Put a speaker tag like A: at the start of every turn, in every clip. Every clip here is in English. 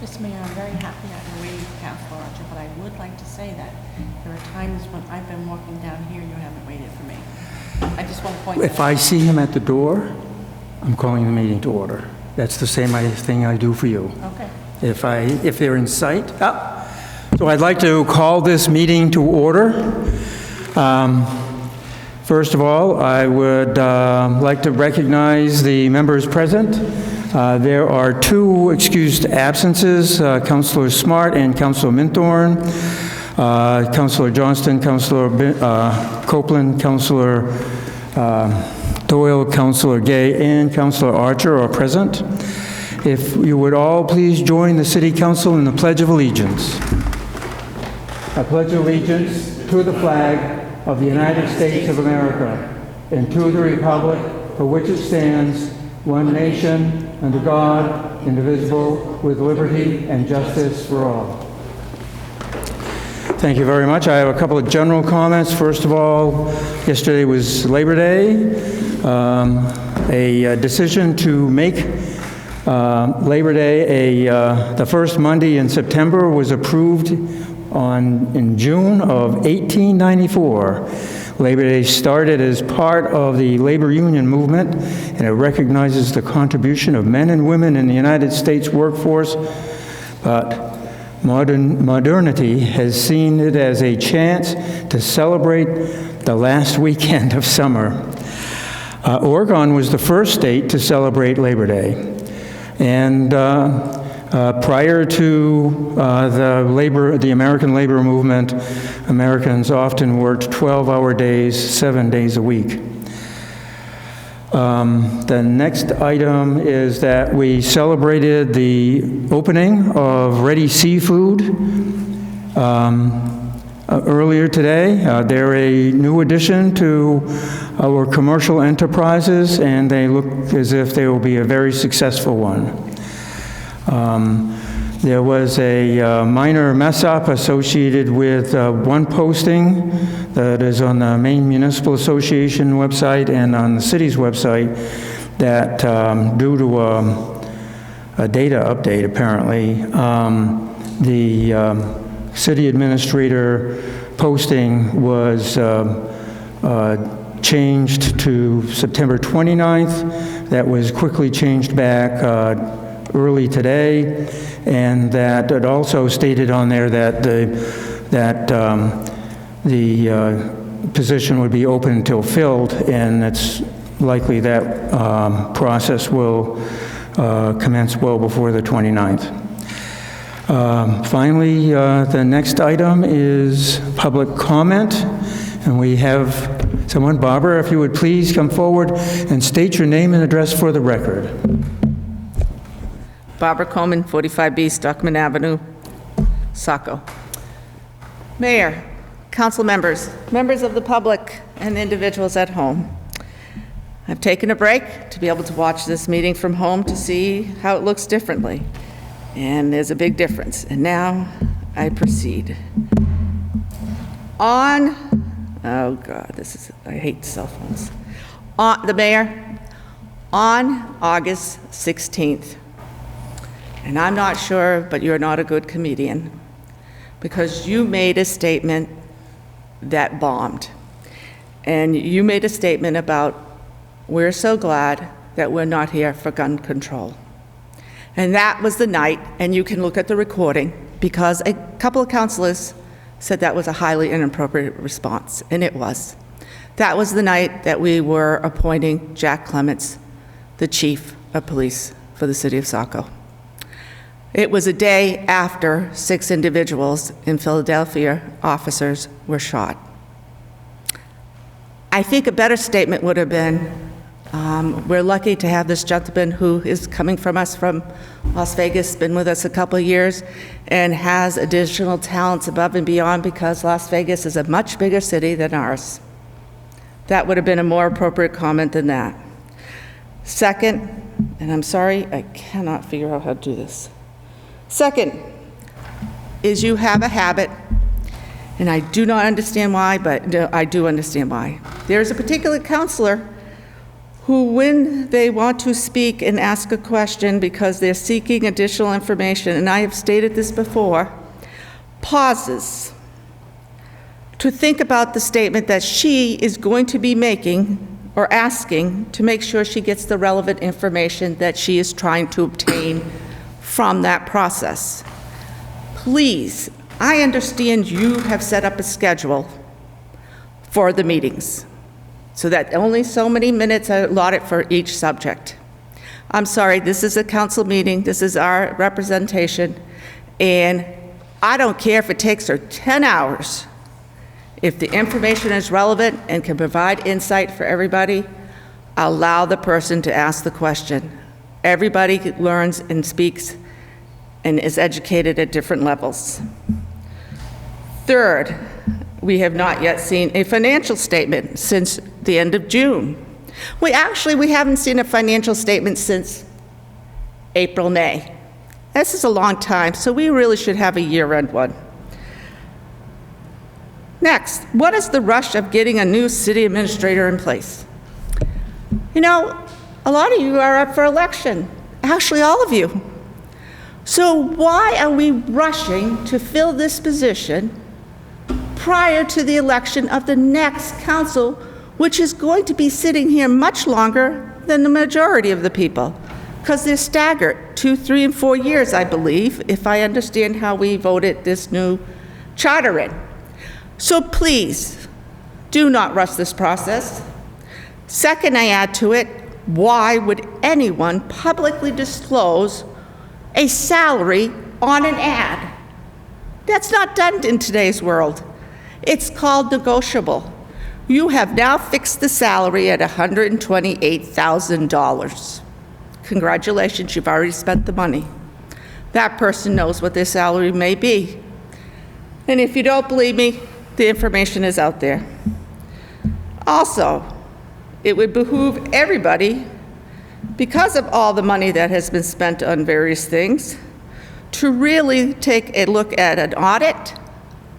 A: Mr. Mayor, I'm very happy that you're waiting for Councilor Archer, but I would like to say that there are times when I've been walking down here and you haven't waited for me. I just want to point
B: If I see him at the door, I'm calling the meeting to order. That's the same thing I do for you.
A: Okay.
B: If they're in sight. So I'd like to call this meeting to order. First of all, I would like to recognize the members present. There are two excused absences, Councilor Smart and Councilor Minthorn, Councilor Johnston, Councilor Copeland, Councilor Doyle, Councilor Gay, and Councilor Archer are present. If you would all please join the City Council in the Pledge of Allegiance. I pledge allegiance to the flag of the United States of America and to the republic for which it stands, one nation, under God, indivisible, with liberty and justice for all. Thank you very much. I have a couple of general comments. First of all, yesterday was Labor Day. A decision to make Labor Day the first Monday in September was approved in June of 1894. Labor Day started as part of the labor union movement, and it recognizes the contribution of men and women in the United States workforce, but modernity has seen it as a chance to celebrate the last weekend of summer. Oregon was the first state to celebrate Labor Day, and prior to the American labor movement, Americans often worked 12-hour days, 7 days a week. The next item is that we celebrated the opening of Ready Seafood earlier today. They're a new addition to our commercial enterprises, and they look as if they will be a very successful one. There was a minor mess-up associated with one posting that is on the Maine Municipal Association website and on the city's website that, due to a data update apparently, the city administrator posting was changed to September 29th. That was quickly changed back early today, and that it also stated on there that the position would be open until filled, and it's likely that process will commence well before the 29th. Finally, the next item is public comment, and we have someone. Barbara, if you would please come forward and state your name and address for the record.
C: Barbara Coleman, 45B Stockman Avenue, Saco. Mayor, council members, members of the public, and individuals at home. I've taken a break to be able to watch this meeting from home to see how it looks differently. And there's a big difference. And now I proceed. Oh God, I hate cell phones. The mayor, on August 16th, and I'm not sure, but you're not a good comedian, because you made a statement that bombed. And you made a statement about, we're so glad that we're not here for gun control. And that was the night, and you can look at the recording, because a couple of councilors said that was a highly inappropriate response, and it was. That was the night that we were appointing Jack Clements, the chief of police for the city of Saco. It was a day after 6 individuals in Philadelphia, officers, were shot. I think a better statement would have been, we're lucky to have this gentleman who is coming from us from Las Vegas, been with us a couple of years, and has additional talents above and beyond, because Las Vegas is a much bigger city than ours. That would have been a more appropriate comment than that. Second, and I'm sorry, I cannot figure out how to do this. Second is you have a habit, and I do not understand why, but no, I do understand why. There's a particular counselor who, when they want to speak and ask a question because they're seeking additional information, and I have stated this before, pauses to think about the statement that she is going to be making or asking to make sure she gets the relevant information that she is trying to obtain from that process. Please, I understand you have set up a schedule for the meetings so that only so many minutes are allotted for each subject. I'm sorry, this is a council meeting, this is our representation, and I don't care if it takes her 10 hours. If the information is relevant and can provide insight for everybody, allow the person to ask the question. Everybody learns and speaks and is educated at different levels. Third, we have not yet seen a financial statement since the end of June. We haven't seen a financial statement since April, May. This is a long time, so we really should have a year-end one. Next, what is the rush of getting a new city administrator in place? You know, a lot of you are up for election, actually all of you. So why are we rushing to fill this position prior to the election of the next council, which is going to be sitting here much longer than the majority of the people? Because they're staggered 2, 3, and 4 years, I believe, if I understand how we voted this new charter in. So please, do not rush this process. Second, I add to it, why would anyone publicly disclose a salary on an ad? That's not done in today's world. It's called negotiable. You have now fixed the salary at $128,000. Congratulations, you've already spent the money. That person knows what their salary may be. And if you don't believe me, the information is out there. Also, it would behoove everybody, because of all the money that has been spent on various things, to really take a look at an audit,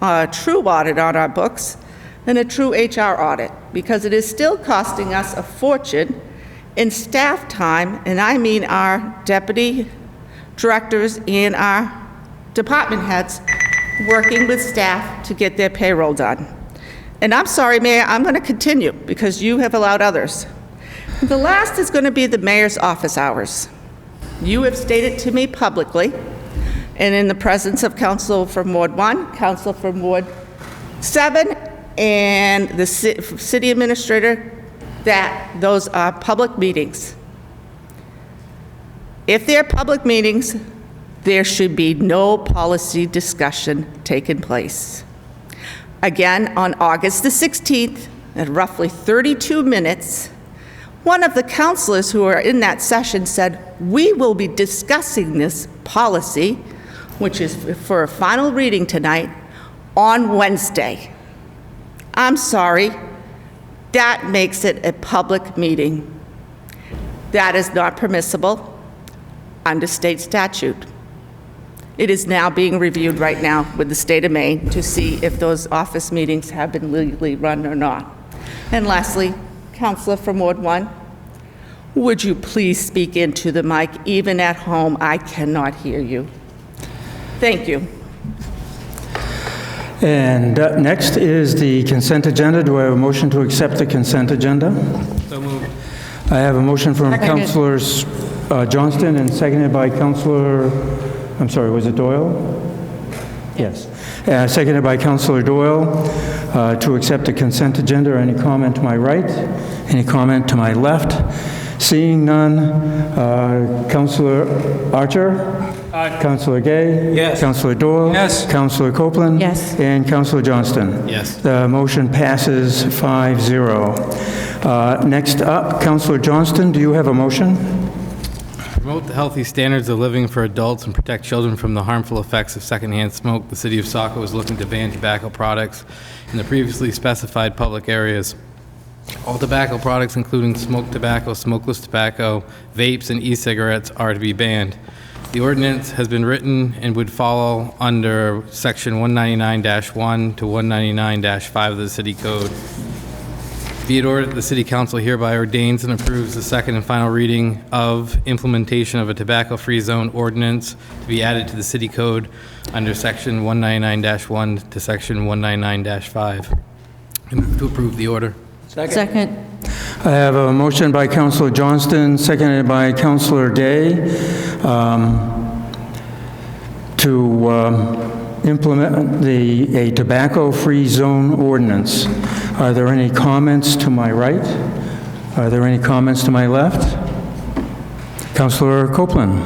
C: a true audit on our books, and a true HR audit, because it is still costing us a fortune in staff time, and I mean our deputy directors and our department heads working with staff to get their payroll done. And I'm sorry, Mayor, I'm going to continue because you have allowed others. The last is going to be the mayor's office hours. You have stated to me publicly, and in the presence of council from Ward 1, council from Ward 7, and the city administrator, that those are public meetings. If they're public meetings, there should be no policy discussion taking place. Again, on August the 16th, at roughly 32 minutes, one of the councilors who are in that session said, "We will be discussing this policy," which is for a final reading tonight, on Wednesday. I'm sorry, that makes it a public meeting. That is not permissible under state statute. It is now being reviewed right now with the state of Maine to see if those office meetings have been legally run or not. And lastly, Councilor from Ward 1, would you please speak into the mic? Even at home, I cannot hear you. Thank you.
B: And next is the consent agenda. Do I have a motion to accept the consent agenda?
D: So moved.
B: I have a motion from
A: Seconded.
B: Councilors Johnston and seconded by Councilor, I'm sorry, was it Doyle? Yes. Seconded by Councilor Doyle to accept the consent agenda. Any comment to my right? Any comment to my left? Seeing none, Councilor Archer?
D: Aye.
B: Councilor Gay?
D: Yes.
B: Councilor Doyle?
D: Yes.
B: Councilor Copeland?
A: Yes.
B: And Councilor Johnston?
D: Yes.
B: The motion passes 5-0. Next up, Councilor Johnston, do you have a motion?
D: Promote the healthy standards of living for adults and protect children from the harmful effects of secondhand smoke. The City of Saco is looking to ban tobacco products in the previously specified public areas. All tobacco products, including smoked tobacco, smokeless tobacco, vapes, and e-cigarettes, are to be banned. The ordinance has been written and would follow under Section 199-1 to 199-5 of the City Code. Be it ordered that the City Council hereby ordains and approves the second and final reading of implementation of a tobacco-free zone ordinance to be added to the City Code under Section 199-1 to Section 199-5. I move to approve the order.
A: Second.
B: I have a motion by Councilor Johnston, seconded by Councilor Day, to implement a tobacco-free zone ordinance. Are there any comments to my right? Are there any comments to my left? Councilor Copeland.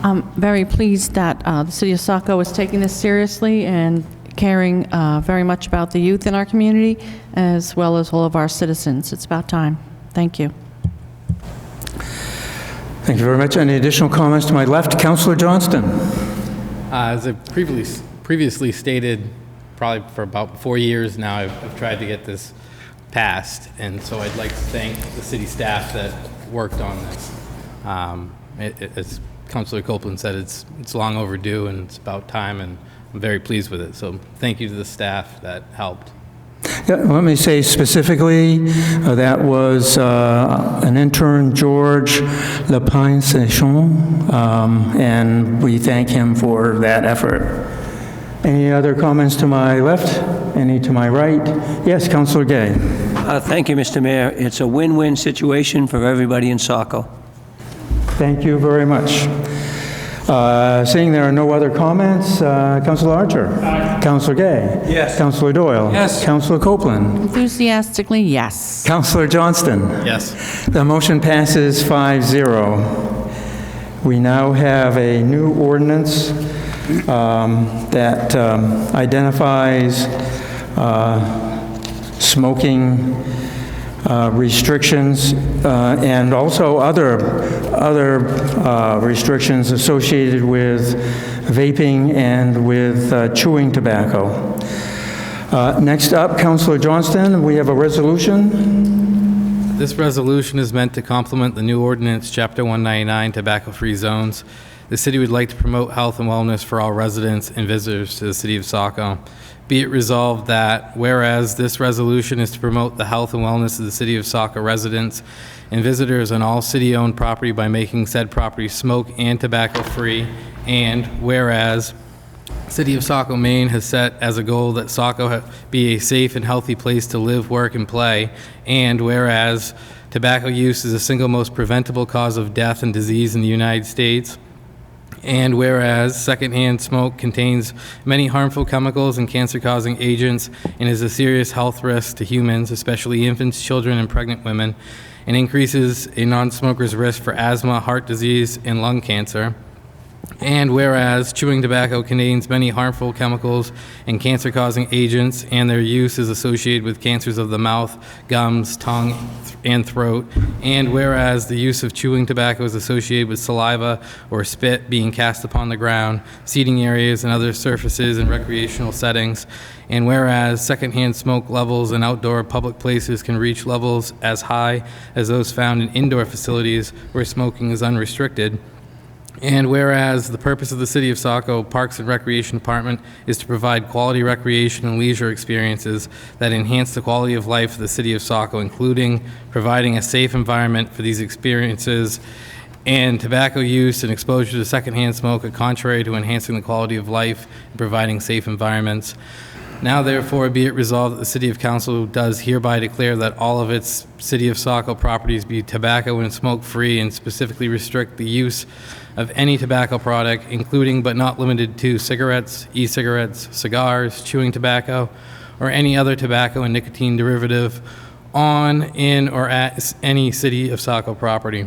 A: I'm very pleased that the City of Saco is taking this seriously and caring very much about the youth in our community, as well as all of our citizens. It's about time. Thank you.
B: Thank you very much. Any additional comments to my left? Councilor Johnston.
D: As I previously stated, probably for about 4 years now, I've tried to get this passed, and so I'd like to thank the city staff that worked on this. As Councilor Copeland said, it's long overdue, and it's about time, and I'm very pleased with it. So thank you to the staff that helped.
B: Yeah, let me say specifically, that was an intern, George Lapine-Sechon, and we thank him for that effort. Any other comments to my left? Any to my right? Yes, Councilor Gay.
E: Thank you, Mr. Mayor. It's a win-win situation for everybody in Saco.
B: Thank you very much. Seeing there are no other comments, Councilor Archer. Aye. Councilor Gay.
E: Yes.
B: Councilor Doyle.
E: Yes.
B: Councilor Copeland.
A: Enthusiastically, yes.
B: Councilor Johnston.
D: Yes.
B: The motion passes 5-0. We now have a new ordinance that identifies smoking restrictions and also other restrictions associated with vaping and with chewing tobacco. Next up, Councilor Johnston, we have a resolution.
D: This resolution is meant to complement the new ordinance, Chapter 199, tobacco-free zones. The city would like to promote health and wellness for all residents and visitors to the city of Saco. Be it resolved that, whereas this resolution is to promote the health and wellness of the city of Saco residents and visitors on all city-owned property by making said property smoke and tobacco-free, and whereas City of Saco, Maine has set as a goal that Saco be a safe and healthy place to live, work, and play, and whereas tobacco use is the single most preventable cause of death and disease in the United States, and whereas secondhand smoke contains many harmful chemicals and cancer-causing agents and is a serious health risk to humans, especially infants, children, and pregnant women, and increases a non-smoker's risk for asthma, heart disease, and lung cancer. And whereas chewing tobacco contains many harmful chemicals and cancer-causing agents, and their use is associated with cancers of the mouth, gums, tongue, and throat. And whereas the use of chewing tobacco is associated with saliva or spit being cast upon the ground, seating areas, and other surfaces in recreational settings. And whereas secondhand smoke levels in outdoor public places can reach levels as high as those found in indoor facilities where smoking is unrestricted. And whereas the purpose of the City of Saco Parks and Recreation Department is to provide quality recreation and leisure experiences that enhance the quality of life of the City of Saco, including providing a safe environment for these experiences, and tobacco use and exposure to secondhand smoke are contrary to enhancing the quality of life and providing safe environments. Now therefore be it resolved that the City of Council does hereby declare that all of its City of Saco properties be tobacco and smoke-free, and specifically restrict the use of any tobacco product, including but not limited to cigarettes, e-cigarettes, cigars, chewing tobacco, or any other tobacco and nicotine derivative on, in, or at any City of Saco property.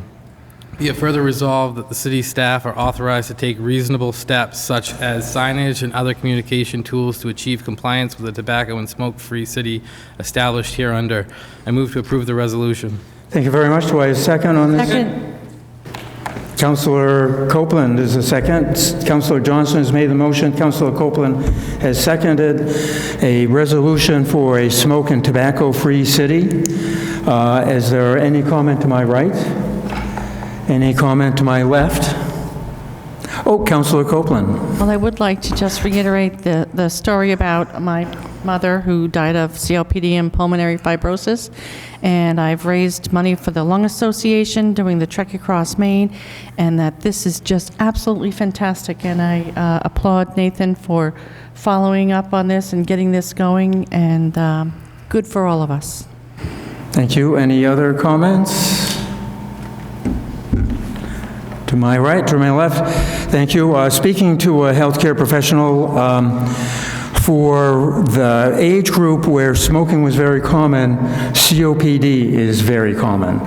D: Be it further resolved that the city staff are authorized to take reasonable steps such as signage and other communication tools to achieve compliance with the tobacco and smoke-free city established hereunder. I move to approve the resolution.
B: Thank you very much. Do I have a second on this?
A: Second.
B: Councilor Copeland is a second. Councilor Johnson has made the motion. Councilor Copeland has seconded a resolution for a smoke and tobacco-free city. Is there any comment to my right? Any comment to my left? Oh, Councilor Copeland.
A: Well, I would like to just reiterate the story about my mother who died of COPD and pulmonary fibrosis, and I've raised money for the Lung Association doing the Trek Across Maine, and that this is just absolutely fantastic, and I applaud Nathan for following up on this and getting this going, and good for all of us.
B: Thank you. Any other comments? To my right, to my left. Thank you. Speaking to a healthcare professional, for the age group where smoking was very common, COPD is very common.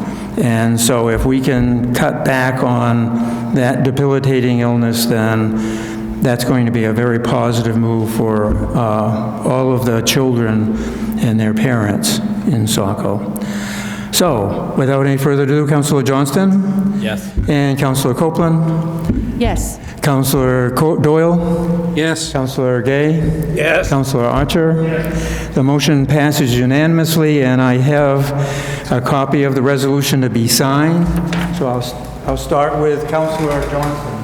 B: And so if we can cut back on that debilitating illness, then that's going to be a very positive move for all of the children and their parents in Saco. So, without any further ado, Councilor Johnston?
D: Yes.
B: And Councilor Copeland?
A: Yes.
B: Councilor Doyle?
E: Yes.
B: Councilor Gay?
E: Yes.
B: Councilor Archer? Yes. The motion passes unanimously, and I have a copy of the resolution to be signed. So I'll start with Councilor Johnston.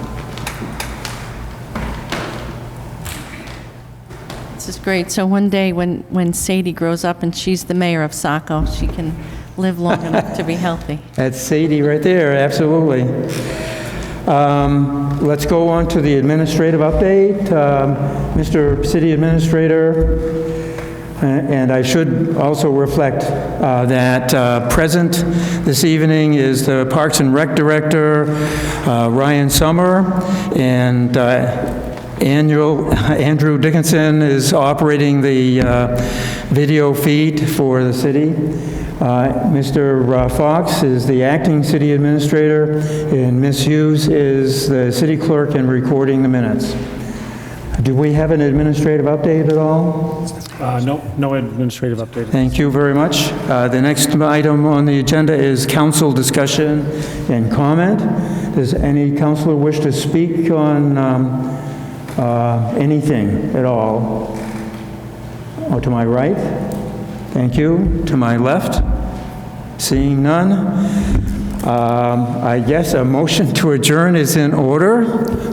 A: This is great. So one day when Sadie grows up and she's the mayor of Saco, she can live long enough to be healthy.
B: That's Sadie right there, absolutely. Let's go on to the administrative update. Mr. City Administrator, and I should also reflect that present this evening is the Parks and Rec Director, Ryan Summer, and Andrew Dickinson is operating the video feed for the city. Mr. Fox is the acting city administrator, and Ms. Hughes is the city clerk and recording the minutes. Do we have an administrative update at all?
F: No administrative update.
B: Thank you very much. The next item on the agenda is council discussion and comment. Does any councilor wish to speak on anything at all? Oh, to my right? Thank you. To my left? Seeing none? I guess a motion to adjourn is in order.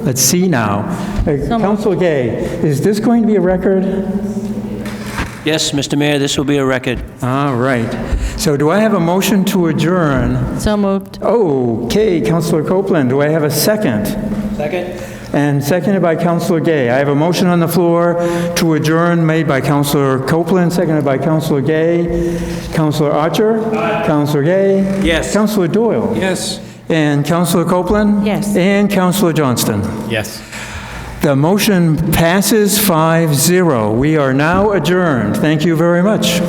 B: Let's see now. Councilor Gay, is this going to be a record?
E: Yes, Mr. Mayor, this will be a record.
B: All right. So do I have a motion to adjourn?
A: So moved.
B: Okay, Councilor Copeland, do I have a second?
E: Second.
B: And seconded by Councilor Gay. I have a motion on the floor to adjourn made by Councilor Copeland, seconded by Councilor Gay. Councilor Archer? Aye. Councilor Gay?
E: Yes.
B: Councilor Doyle?
E: Yes.
B: And Councilor Copeland?
A: Yes.
B: And Councilor Johnston?
D: Yes.
B: The motion passes 5-0. We are now adjourned. Thank you very much.